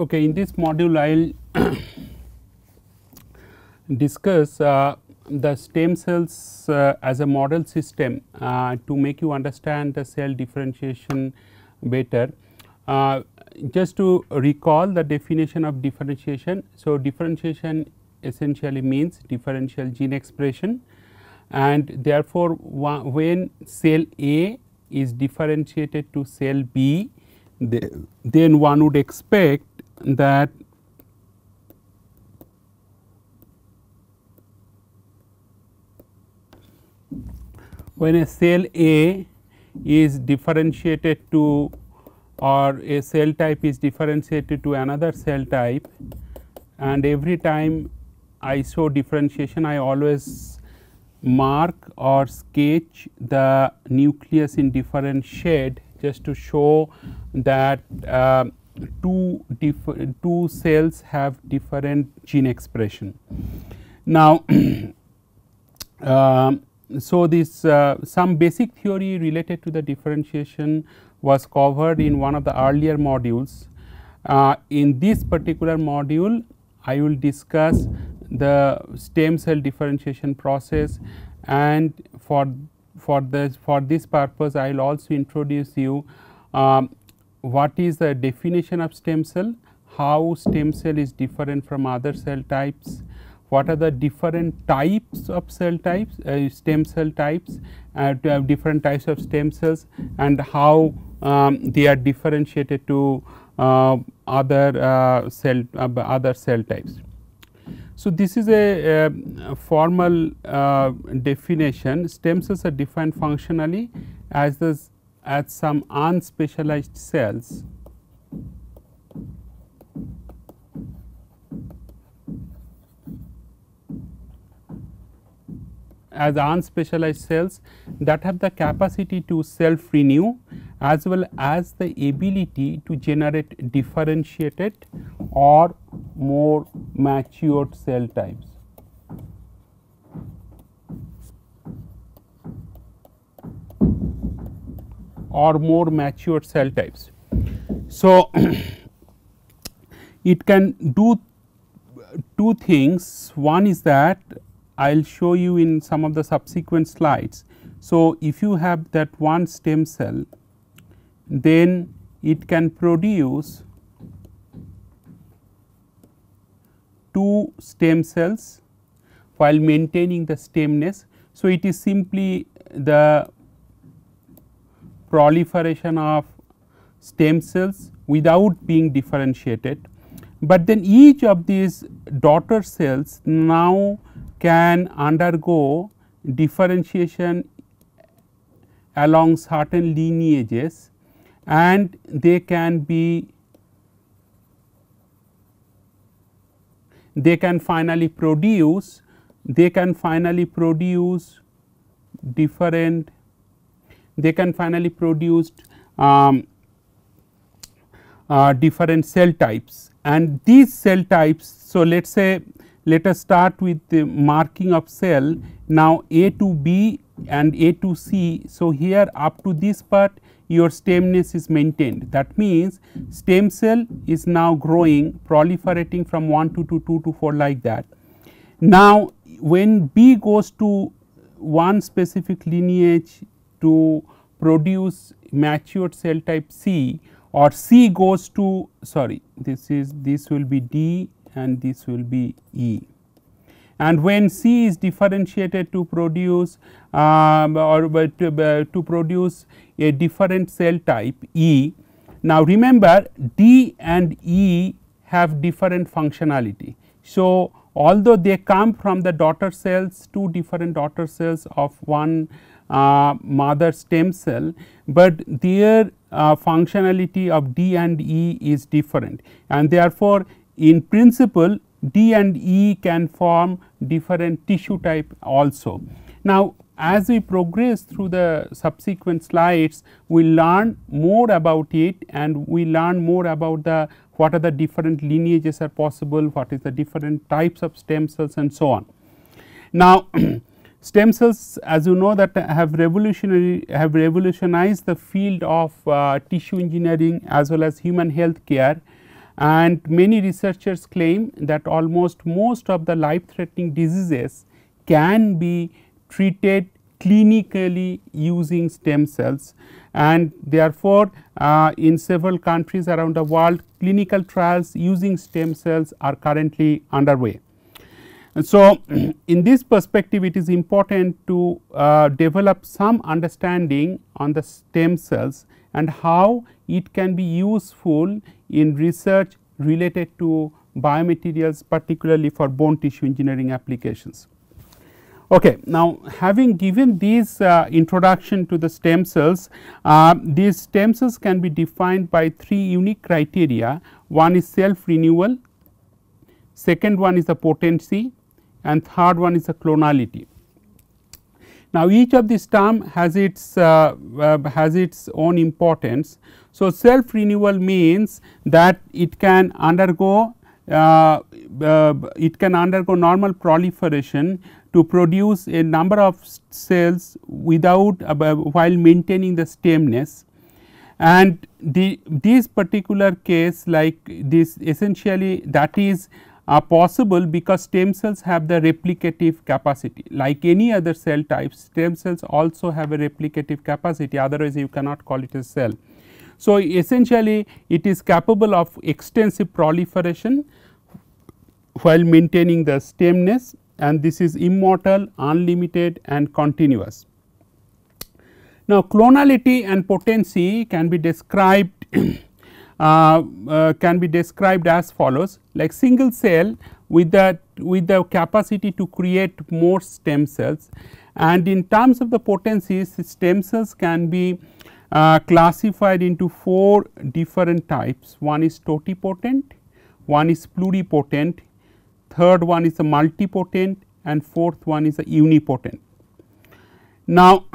Okay, in this module I will discuss the stem cells as a model system to make you understand the cell differentiation better. Just to recall the definition of differentiation. So, differentiation essentially means differential gene expression, and therefore, when cell A is differentiated to cell B, then one would expect that when a cell A is differentiated to, or a cell type is differentiated to another cell type, and every time I show differentiation I always mark or sketch the nucleus in different shade, just to show that two cells have different gene expression. Now, so this some basic theory related to the differentiation was covered in one of the earlier modules. In this particular module I will discuss the stem cell differentiation process, and for this purpose I will also introduce you what is the definition of stem cell, how stem cell is different from other cell types, what are the different types of cell types, stem cell types, to have different types of stem cells, and how they are differentiated to other cell types. So, this is a formal definition. Stem cells are defined functionally as some unspecialized cells that have the capacity to self renew as well as the ability to generate differentiated or more matured cell types. So, it can do two things. One is that I will show you in some of the subsequent slides. So, if you have that one stem cell, then it can produce two stem cells while maintaining the stemness. So, it is simply the proliferation of stem cells without being differentiated, but then each of these daughter cells now can undergo differentiation along certain lineages, and they can finally produce different different cell types, and these cell types. So, let us start with the marking of cell. Now, A to B and A to C. So, here up to this part your stemness is maintained. That means, stem cell is now growing, proliferating from 1 to 2, 2 to 4, like that. Now, when B goes to one specific lineage to produce matured cell type C, or C goes to, sorry, this will be D and this will be E. And when C is differentiated to produce to produce a different cell type E. Now, remember D and E have different functionality. So, although they come from the daughter cells, two different daughter cells of one mother stem cell, but their functionality of D and E is different, and therefore, in principle D and E can form different tissue type also. Now, as we progress through the subsequent slides, we learn more about it, and we learn more about the what are the different lineages are possible, what is the different types of stem cells, and so on. Now, stem cells, as you know, that have revolutionized the field of tissue engineering as well as human health care, and many researchers claim that almost most of the life threatening diseases can be treated clinically using stem cells, and therefore, in several countries around the world clinical trials using stem cells are currently underway. And so, in this perspective it is important to develop some understanding on the stem cells and how it can be useful in research related to biomaterials, particularly for bone tissue engineering applications. Okay. Now, having given this introduction to the stem cells, these stem cells can be defined by three unique criteria. One is self renewal, second one is the potency, and third one is the clonality. Now, each of these term has its own importance. So, self renewal means that it can undergo normal proliferation to produce a number of cells without while maintaining the stemness, and this particular case like this essentially that is possible because stem cells have the replicative capacity. Like any other cell types, stem cells also have a replicative capacity, otherwise you cannot call it a cell. So, essentially it is capable of extensive proliferation while maintaining the stemness, and this is immortal, unlimited and continuous. Now, clonality and potency can be described as follows, like single cell with the capacity to create more stem cells, and in terms of the potencies stem cells can be classified into 4 different types. One is totipotent, one is pluripotent, third one is a multipotent, and fourth one is a unipotent. Now,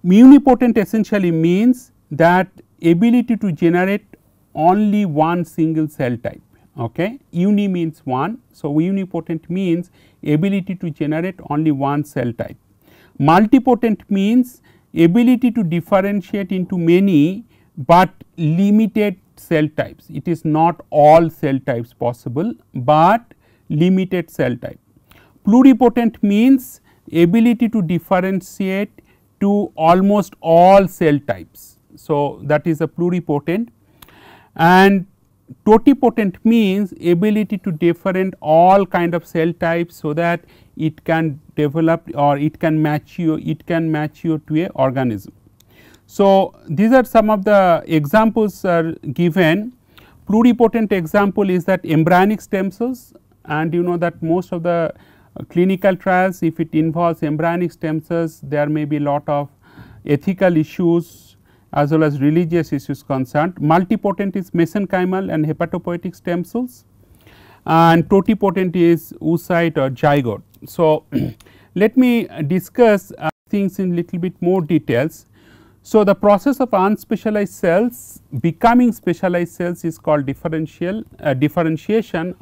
unipotent essentially means that ability to generate only one single cell type. Okay. Uni means one. So, unipotent means ability to generate only one cell type. Multipotent means ability to differentiate into many, but limited cell types. It is not all cell types possible, but limited cell type. Pluripotent means ability to differentiate to almost all cell types. So, that is a pluripotent, and totipotent means ability to different all kind of cell types, so that it can develop or it can mature to a organism. So, these are some of the examples are given. Pluripotent example is that embryonic stem cells, and you know that most of the clinical trials, if it involves embryonic stem cells, there may be lot of ethical issues as well as religious issues concerned. Multipotent is mesenchymal and hepatopoietic stem cells, and totipotent is oocyte or zygote. So, let me discuss things in little bit more details. So, the process of unspecialized cells becoming specialized cells is called differentiation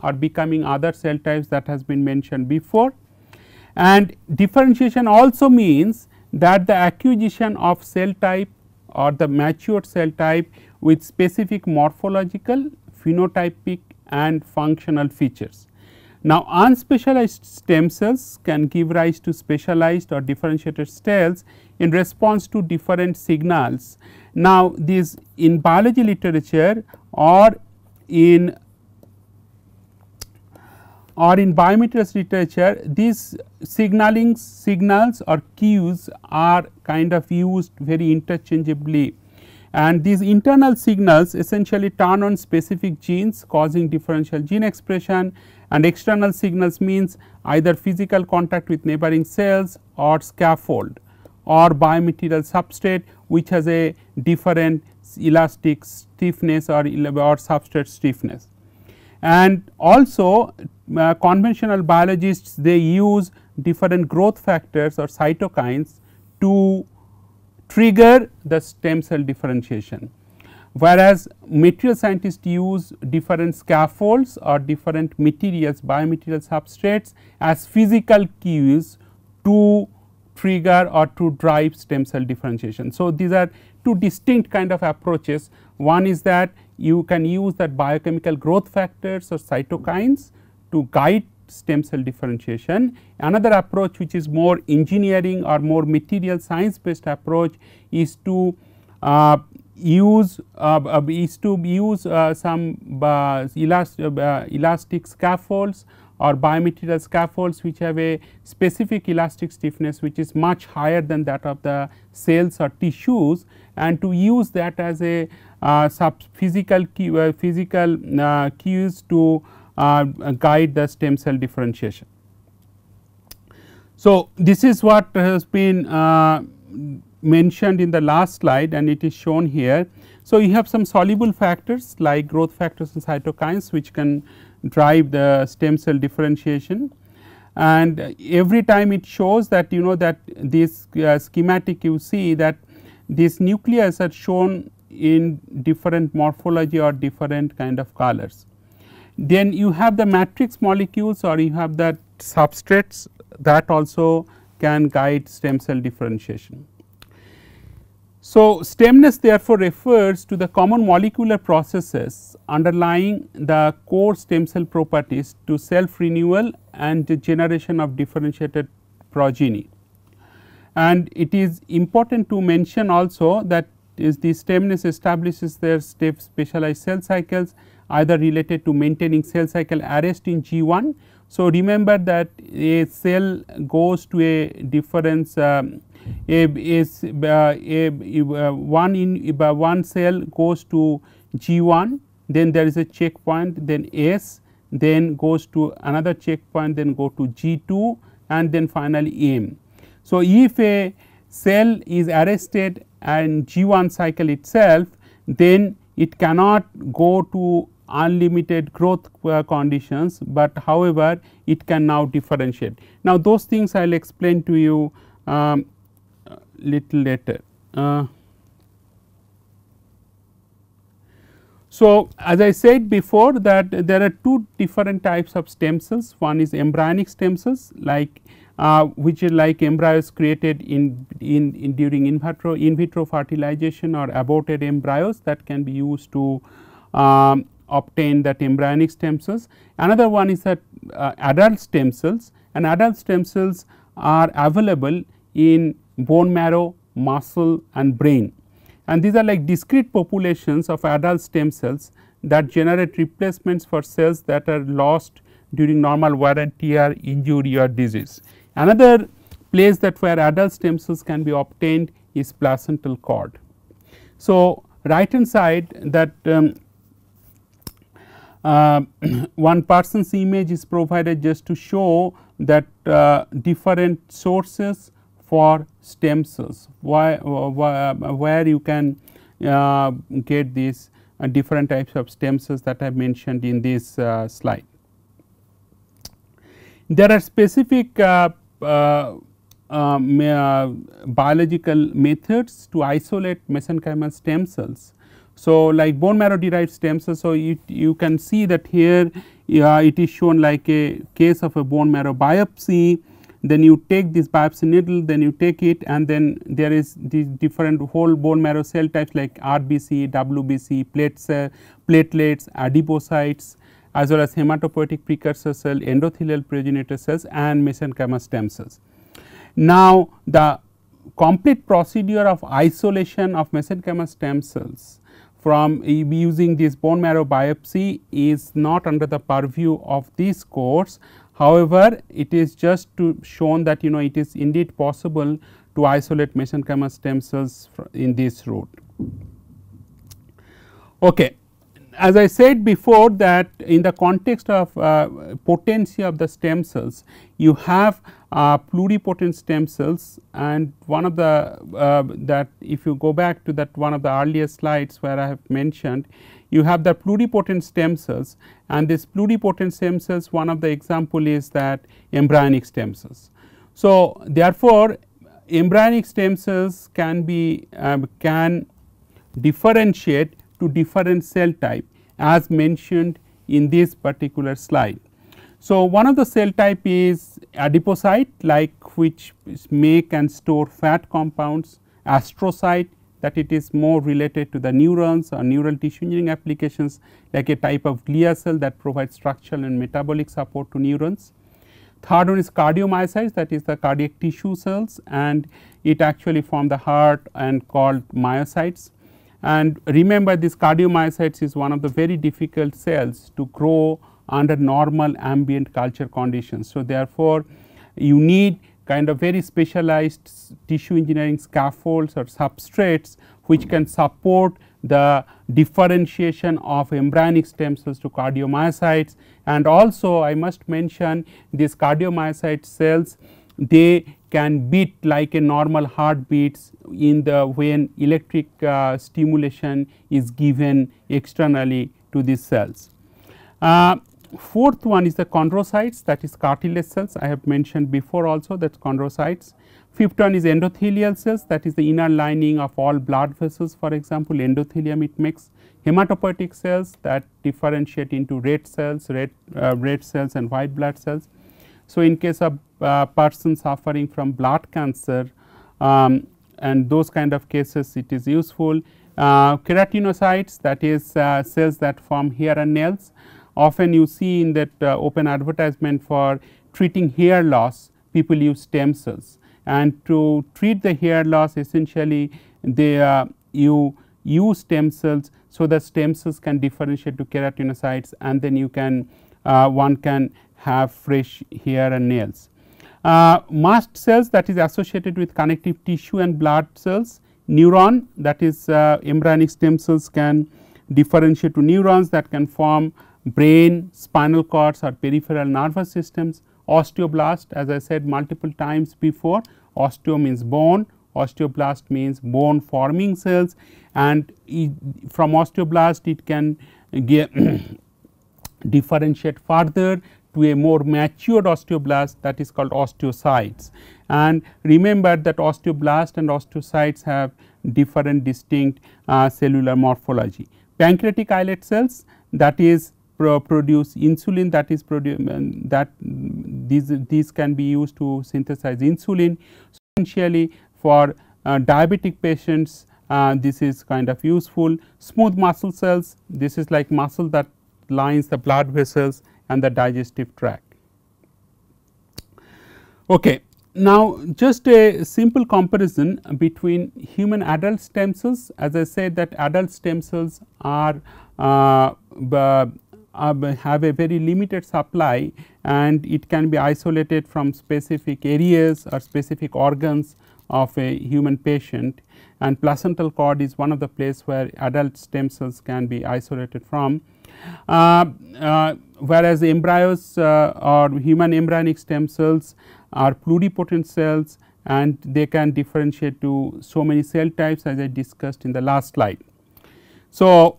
or becoming other cell types that has been mentioned before, and differentiation also means that the acquisition of cell type or the matured cell type with specific morphological, phenotypic and functional features. Now, unspecialized stem cells can give rise to specialized or differentiated cells in response to different signals. Now, these in biology literature or in biomaterials literature, these signals or cues are kind of used very interchangeably, and these internal signals essentially turn on specific genes causing differential gene expression, and external signals means either physical contact with neighboring cells or scaffold or biomaterial substrate which has a different elastic stiffness or substrate stiffness. And also conventional biologists, they use different growth factors or cytokines to trigger the stem cell differentiation, whereas material scientists use different scaffolds or different materials, biomaterial substrates as physical cues to trigger or to drive stem cell differentiation. So, these are two distinct kind of approaches. One is that you can use that biochemical growth factors or cytokines to guide stem cell differentiation. Another approach, which is more engineering or more material science based approach, is to use some elastic scaffolds or biomaterial scaffolds which have a specific elastic stiffness which is much higher than that of the cells or tissues, and to use that as a physical cues to guide the stem cell differentiation. So, this is what has been mentioned in the last slide and it is shown here. So, you have some soluble factors like growth factors and cytokines which can drive the stem cell differentiation, and every time it shows that that this schematic you see that these nucleus are shown in different morphology or different kind of colors. Then you have the matrix molecules or you have that substrates that also can guide stem cell differentiation. So, stemness therefore refers to the common molecular processes underlying the core stem cell properties to self renewal and the generation of differentiated progeny. And it is important to mention also that is the stemness establishes their specialized cell cycles either related to maintaining cell cycle arrest in G1. So, remember that a cell goes to a difference one cell goes to G1, then there is a checkpoint, then S, then goes to another checkpoint, then go to G2 and then finally M. So, if a cell is arrested and G1 cycle itself, then it cannot go to unlimited growth conditions, but however it can now differentiate. Now, those things I will explain to you little later. So, as I said before that there are two different types of stem cells. One is embryonic stem cells like which is like embryos created during in vitro fertilization or aborted embryos that can be used to obtain that embryonic stem cells. Another one is that adult stem cells, and adult stem cells are available in bone marrow, muscle and brain, and these are like discrete populations of adult stem cells that generate replacements for cells that are lost during normal wear and tear, injury or disease. Another place that where adult stem cells can be obtained is placental cord. So, right hand side that one person's image is provided just to show that different sources for stem cells, where you can get these different types of stem cells that I have mentioned in this slide. There are specific biological methods to isolate mesenchymal stem cells. So, like bone marrow derived stem cells, so you can see that here it is shown like a case of a bone marrow biopsy. Then you take this biopsy needle, then you take it, and then there is the different whole bone marrow cell types like RBC, WBC, platelets, adipocytes, as well as hematopoietic precursor cell, endothelial progenitor cells and mesenchymal stem cells. Now, the complete procedure of isolation of mesenchymal stem cells from using this bone marrow biopsy is not under the purview of this course. However, it is just to shown that it is indeed possible to isolate mesenchymal stem cells in this route. Okay. As I said before that in the context of potency of the stem cells, you have pluripotent stem cells, and one of the that if you go back to that one of the earlier slides where I have mentioned, you have the pluripotent stem cells, and this pluripotent stem cells, one of the example is that embryonic stem cells. So, therefore, embryonic stem cells can be can differentiate to different cell type as mentioned in this particular slide. So, one of the cell type is adipocyte, like which make and store fat compounds, astrocyte that it is more related to the neurons or neural tissue engineering applications, like a type of glia cell that provides structural and metabolic support to neurons. Third one is cardiomyocytes, that is the cardiac tissue cells, and it actually form the heart and called myocytes. And remember, this cardiomyocytes is one of the very difficult cells to grow under normal ambient culture conditions. So, therefore, you need kind of very specialized tissue engineering scaffolds or substrates which can support the differentiation of embryonic stem cells to cardiomyocytes. And also I must mention these cardiomyocyte cells, they can beat like a normal heart beats in the when electric stimulation is given externally to these cells. Fourth one is the chondrocytes, that is cartilage cells, I have mentioned before also, that is chondrocytes. Fifth one is endothelial cells, that is the inner lining of all blood vessels, for example endothelium it makes. Hematopoietic cells that differentiate into red cells, red cells and white blood cells. So, in case of person suffering from blood cancer and those kind of cases, it is useful. Keratinocytes, that is cells that form hair and nails. Often you see in that open advertisement for treating hair loss, people use stem cells, and to treat the hair loss essentially they you use stem cells. So, the stem cells can differentiate to keratinocytes, and then you can one can have fresh hair and nails. Mast cells, that is associated with connective tissue and blood cells. Neuron, that is embryonic stem cells can differentiate to neurons that can form brain, spinal cords or peripheral nervous systems. Osteoblast, as I said multiple times before, osteo means bone, osteoblast means bone forming cells, and from osteoblast it can get differentiate further to a more matured osteoblast, that is called osteocytes. And remember that osteoblast and osteocytes have different distinct cellular morphology. Pancreatic islet cells, that is produce insulin, that is that these can be used to synthesize insulin. So, essentially for diabetic patients this is kind of useful. Smooth muscle cells, this is like muscle that lines the blood vessels and the digestive tract. Okay. Now, just a simple comparison between human adult stem cells. As I said that adult stem cells are have a very limited supply, and it can be isolated from specific areas or specific organs of a human patient, and placental cord is one of the place where adult stem cells can be isolated from. Whereas embryos or human embryonic stem cells are pluripotent cells, and they can differentiate to so many cell types as I discussed in the last slide. So,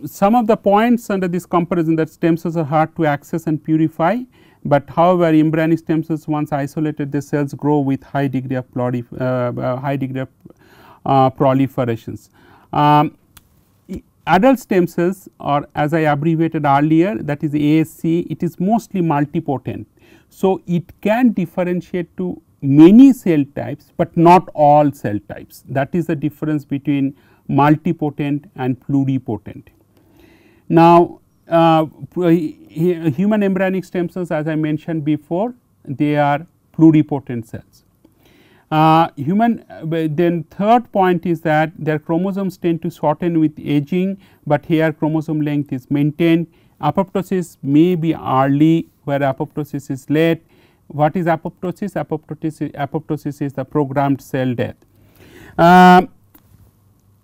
some of the points under this comparison, that stem cells are hard to access and purify, but however embryonic stem cells once isolated, the cells grow with high degree of proliferations. Adult stem cells, or as I abbreviated earlier, that is ASC, it is mostly multipotent. So, it can differentiate to many cell types, but not all cell types. That is the difference between multipotent and pluripotent. Now, human embryonic stem cells, as I mentioned before, they are pluripotent cells. Then third point is that their chromosomes tend to shorten with aging, but here chromosome length is maintained. Apoptosis may be early, where apoptosis is late. What is apoptosis? Apoptosis is the programmed cell death.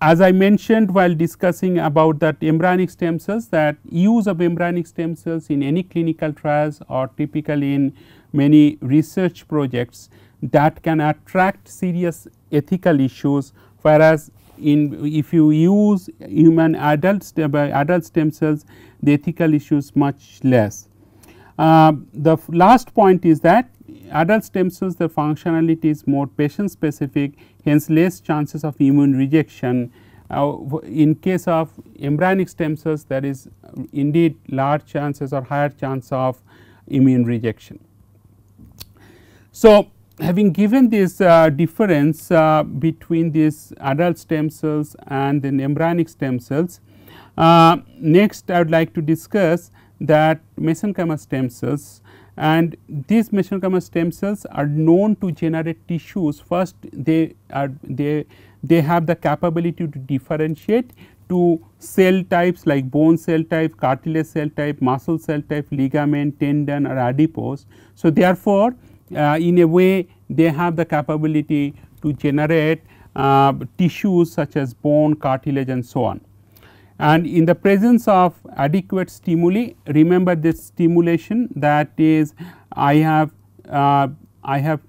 As I mentioned while discussing about that embryonic stem cells, that use of embryonic stem cells in any clinical trials or typically in many research projects, that can attract serious ethical issues, whereas if you use human adult stem cells, the ethical issues much less. The last point is that adult stem cells, the functionality is more patient specific, hence less chances of immune rejection. In case of embryonic stem cells, there is indeed large chances or higher chance of immune rejection. So, having given this difference between these adult stem cells and the embryonic stem cells, next I would like to discuss that mesenchymal stem cells, and these mesenchymal stem cells are known to generate tissues. First they have the capability to differentiate to cell types like bone cell type, cartilage cell type, muscle cell type, ligament, tendon or adipose. So, therefore, in a way they have the capability to generate tissues such as bone, cartilage and so on. And in the presence of adequate stimuli, remember this stimulation that is I have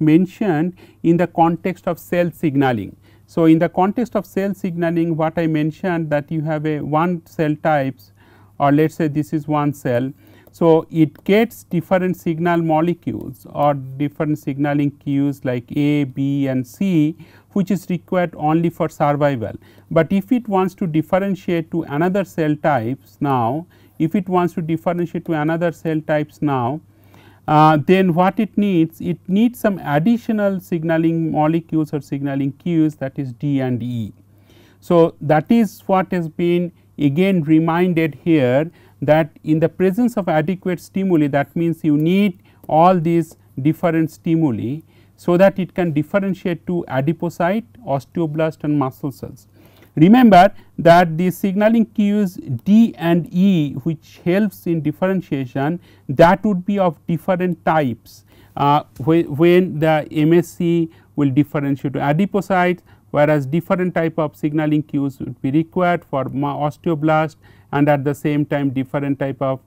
mentioned in the context of cell signaling. So, in the context of cell signaling, what I mentioned that you have a one cell types, or let us say this is one cell. So, it gets different signal molecules or different signaling cues like A, B and C, which is required only for survival. But if it wants to differentiate to another cell types now, then what it needs some additional signaling molecules or signaling cues, that is D and E. So, that is what has been again reminded here, that in the presence of adequate stimuli, that means you need all these different stimuli, so that it can differentiate to adipocyte, osteoblast and muscle cells. Remember that the signaling cues D and E, which helps in differentiation, that would be of different types when the MSC will differentiate to adipocytes, whereas different type of signaling cues would be required for osteoblast, and at the same time different type of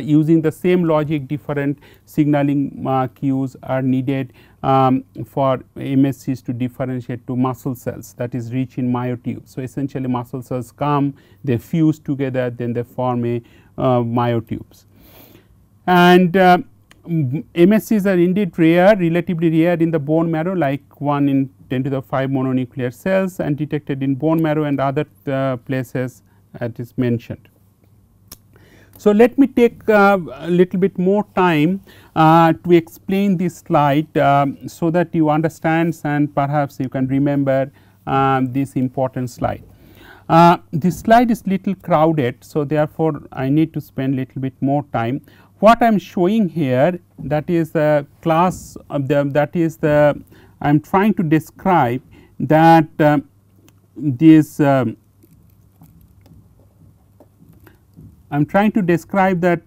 using the same logic different signaling cues are needed for MSCs to differentiate to muscle cells, that is rich in myotubes. So, essentially muscle cells come, they fuse together, then they form a myotubes. And MSCs are indeed rare, relatively rare in the bone marrow, like 1 in 10 to the 5 mononuclear cells, and detected in bone marrow and other places as is mentioned. So, let me take a little bit more time to explain this slide, so that you understand and perhaps you can remember this important slide. This slide is little crowded, so therefore, I need to spend little bit more time. What I am showing here, that is the class of I am trying to describe that this I am trying to describe that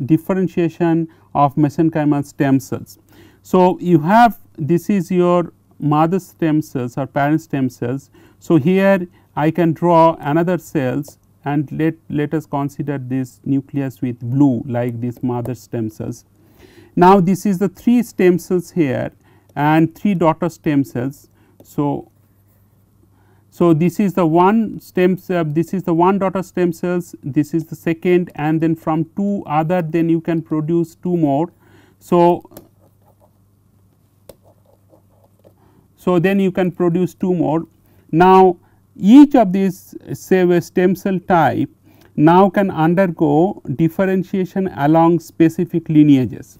differentiation of mesenchymal stem cells. So, you have this is your mother stem cells or parent stem cells. So, here I can draw another cells, and let us consider this nucleus with blue like this mother stem cells. Now, this is the 3 stem cells here and 3 daughter stem cells. So, this is the one stem cell, this is the one daughter stem cells, this is the second, and then from 2 other, then you can produce 2 more. So, then you can produce 2 more. Now, each of these stem cell type now can undergo differentiation along specific lineages.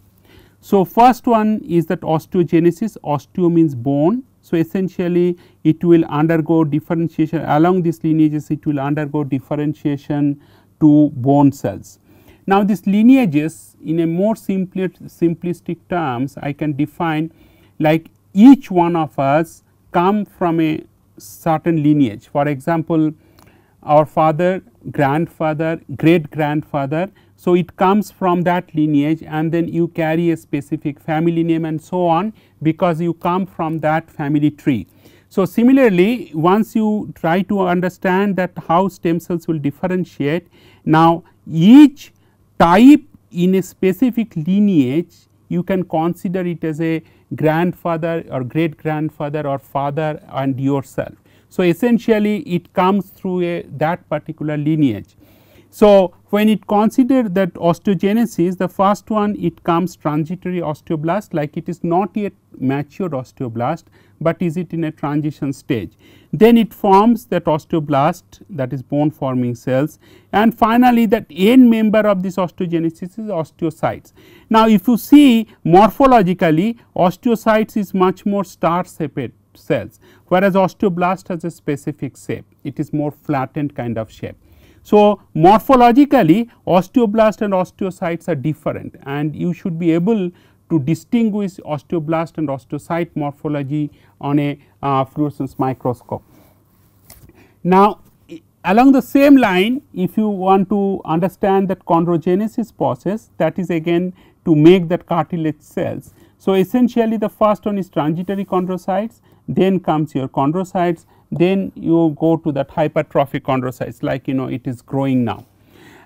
So, first one is that osteogenesis, osteo means bone. So, essentially it will undergo differentiation along these lineages, it will undergo differentiation to bone cells. Now, these lineages in a more simplistic terms I can define like each one of us come from a certain lineage. For example, our father, grandfather, great grandfather. So, it comes from that lineage, and then you carry a specific family name and so on, because you come from that family tree. So, similarly, once you try to understand that how stem cells will differentiate, now each type in a specific lineage you can consider it as a grandfather or great grandfather or father and yourself. So, essentially it comes through that particular lineage. So, when it considered that osteogenesis, the first one it comes transitory osteoblast, like it is not yet mature osteoblast, but is it in a transition stage. Then it forms that osteoblast, that is bone forming cells, and finally that end member of this osteogenesis is osteocytes. Now, if you see morphologically, osteocytes is much more star shaped cells, whereas osteoblast has a specific shape, it is more flattened kind of shape. So, morphologically osteoblast and osteocytes are different, and you should be able to distinguish osteoblast and osteocyte morphology on a fluorescence microscope. Now, along the same line, if you want to understand that chondrogenesis process, that is again to make that cartilage cells. So, essentially the first one is transitory chondrocytes, then comes your chondrocytes, then you go to that hypertrophic chondrocytes, like it is growing now.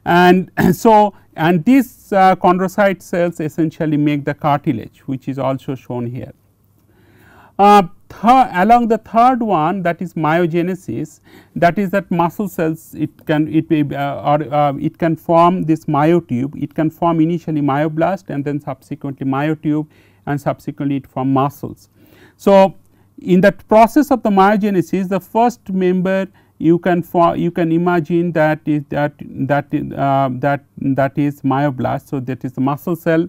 And so, and these chondrocyte cells essentially make the cartilage, which is also shown here. Along the third one, that is myogenesis, that is that muscle cells, it can form this myotube, it can form initially myoblast and then subsequently myotube, and subsequently it form muscles. So, in that process of the myogenesis, the first member you can imagine that is myoblast. So, that is the muscle cell.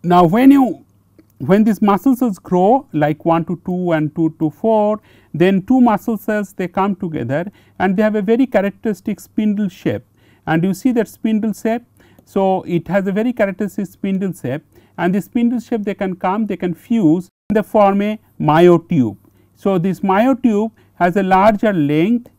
Now, when these muscle cells grow like 1 to 2 and 2 to 4, then two muscle cells they come together and they have a very characteristic spindle shape, and you see that spindle shape. So, it has a very characteristic spindle shape, and the spindle shape they can fuse and they form a myotube. So, this myotube has a larger length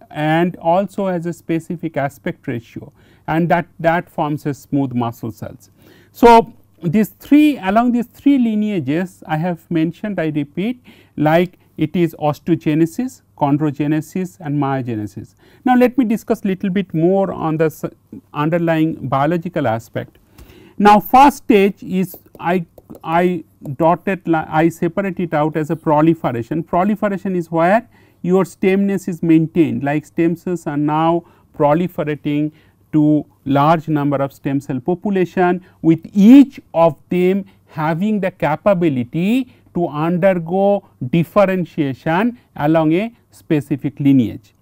and also has a specific aspect ratio, and that forms a smooth muscle cells. So, along these three lineages I have mentioned, I repeat, like it is osteogenesis, chondrogenesis and myogenesis. Now, let me discuss little bit more on the underlying biological aspect. Now, first stage is I separate it out as a proliferation. Proliferation is where your stemness is maintained, like stem cells are now proliferating to large number of stem cell population, with each of them having the capability to undergo differentiation along a specific lineage.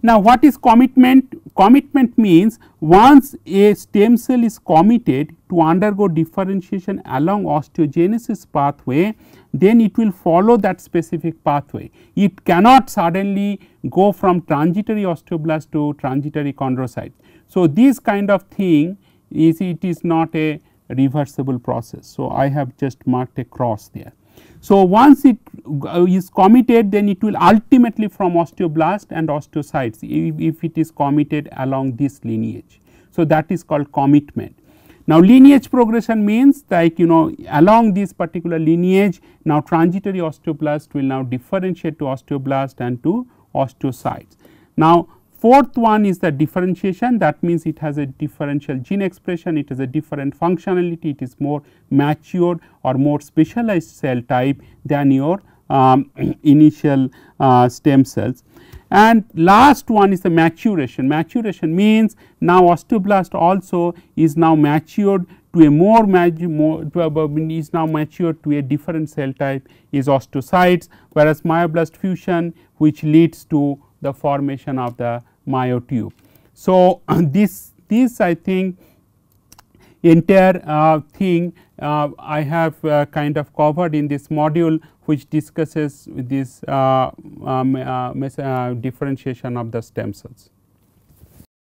Now, what is commitment? Commitment means once a stem cell is committed to undergo differentiation along osteogenesis pathway, then it will follow that specific pathway. It cannot suddenly go from transitory osteoblast to transitory chondrocyte. So, this kind of thing is not a reversible process. So, I have just marked a cross there. So, once it is committed, then it will ultimately from osteoblast and osteocytes if it is committed along this lineage. So, that is called commitment. Now, lineage progression means like along this particular lineage, now transitory osteoblast will now differentiate to osteoblast and to osteocytes. Now, fourth one is the differentiation, that means it has a differential gene expression, it has a different functionality, it is more matured or more specialized cell type than your initial stem cells. And last one is the maturation. Maturation means now osteoblast also is now matured to a is now matured to a different cell type is osteocytes, whereas myoblast fusion which leads to the formation of the myotube. So, this I think entire thing I have kind of covered in this module, which discusses this differentiation of the stem cells.